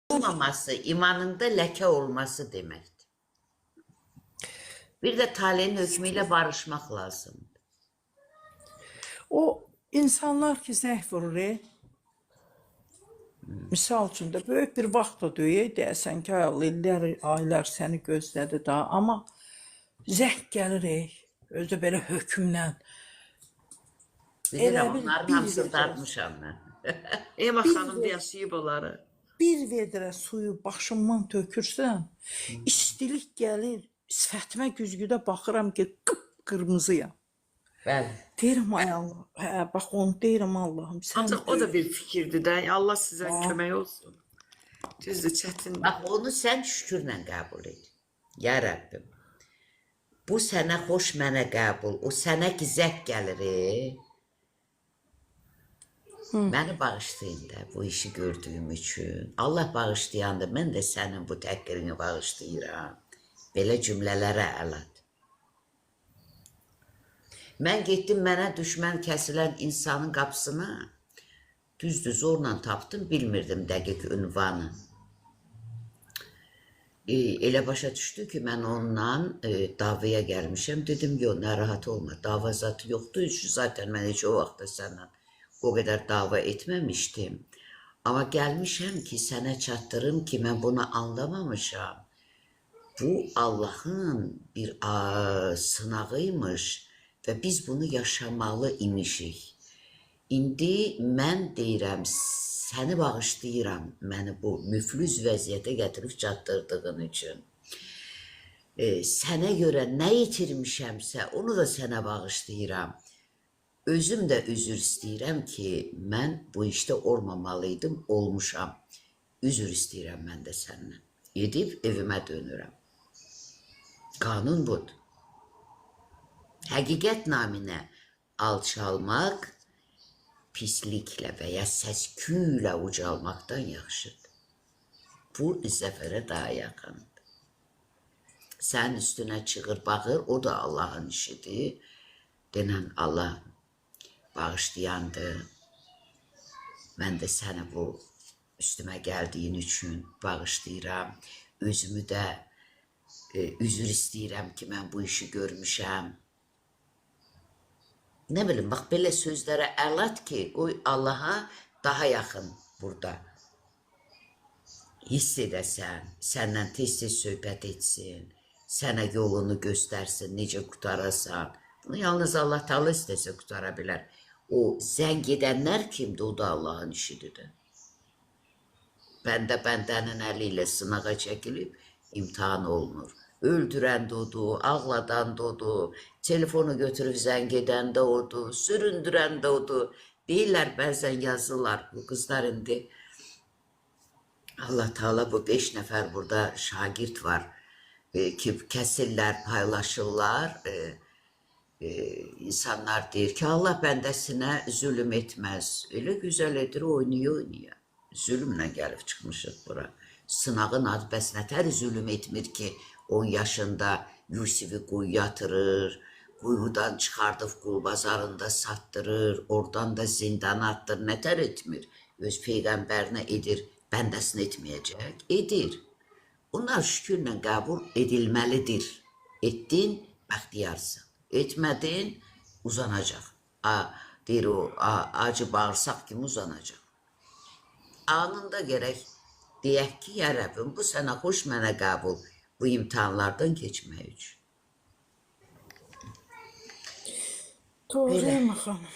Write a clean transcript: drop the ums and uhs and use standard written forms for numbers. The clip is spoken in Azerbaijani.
olmaması, imanında leke olması demektir. Bir de talehin hükmüyle barışmak lazım. O insanlar ki zəh vurur, misal üçün də böyük bir vaxt da deyək, deyəsən ki, illər, aylar səni gözlədi da, amma zəh gəlir, özü belə hökmlə. Bilirəm, onların hamısını dartmışam mən. Ema xanım yaşayıb onları. Bir vedrə suyu başımdan tökürsən, istilik gəlir, sifətimə güzgüdə baxıram ki, qıpqırmızıyam. Bəli. Deyirəm, ay Allah, bax onu deyirəm Allahım. Ancaq o da bir fikirdir də, Allah sizə kömək olsun. Düzdür, çətin. Bax, onu sən şükürlə qəbul et. Ya Rəbbim, bu sənə xoş, mənə qəbul, o sənə ki zəq gəlir, məni bağışlayın da bu işi gördüyüm üçün. Allah bağışlayandır, mən də sənin bu təhqirini bağışlayıram. Belə cümlələrə əlat. Mən getdim, mənə düşmən kəsilən insanın qapısına, düzdür, zorla tapdım, bilmirdim dəqiq ünvanı. Elə başa düşdü ki, mən onunla davaya gəlmişəm. Dedim, yox, narahat olma, dava zatı yoxdur. Zaten mən heç o vaxtda sənlə o qədər dava etməmişdim. Amma gəlmişəm ki, sənə çatdırım ki, mən bunu anlamamışam. Bu Allahın bir sınağıymış və biz bunu yaşamalı imişik. İndi mən deyirəm, səni bağışlayıram, məni bu müflüz vəziyyətə gətirib çatdırdığın üçün. Sənə görə nə itirmişəmsə, onu da sənə bağışlayıram. Özüm də üzr istəyirəm ki, mən bu işdə olmamalıydım, olmuşam. Üzr istəyirəm mən də səndən. Edib evimə dönürəm. Qanun budur. Həqiqət naminə alçalmaq pisliklə və ya səsküylə ucalmaqdan yaxşıdır. Bu zəfərə daha yaxındır. Sənin üstünə çığır, bağır, o da Allahın işidir. Denən Allah bağışlayandır. Mən də səni bu üstümə gəldiyin üçün bağışlayıram. Özümü də üzr istəyirəm ki, mən bu işi görmüşəm. Nə bilim, bax, belə sözlərə əlat ki, o Allaha daha yaxın burada hiss edəsən, səndən tez-tez söhbət etsin, sənə yolunu göstərsin, necə qutarasan. Bunu yalnız Allah Teala istəsə qutara bilər. O zəng edənlər kimdir, o da Allahın işidir. Bəndənin əli ilə sınağa çəkilib, imtihan olunur. Öldürən də odur, ağladan da odur, telefonu götürüb zəng edən də odur, süründürən də odur. Deyirlər, bəzən yazırlar, bu qızlar indi, Allah Teala bu 5 nəfər burada şagird var ki, kəsirlər, paylaşırlar. İnsanlar deyir ki, Allah bəndəsinə zülüm etməz. Elə gözəl edir, oynaya. Zülümlə gəlib çıxmışıq bura. Sınağın adı bəs nətər zülüm etmir ki, 10 yaşında Yusifi quyuya atırır, quyudan çıxardıb qul bazarında satdırır, oradan da zindana atdır, nətər etmir? Öz peyğəmbərinə edir, bəndəsinə etməyəcək, edir. Onlar şükürlə qəbul edilməlidir. Etdin, bəxtiyarsın. Etmədin, uzanacaq. Deyir o, acı bağırsaq kimi uzanacaq. Anında gərək deyək ki, ya Rəbbim, bu sənə xoş, mənə qəbul, bu imtihanlardan keçmək üçün. Doğruyum xanım.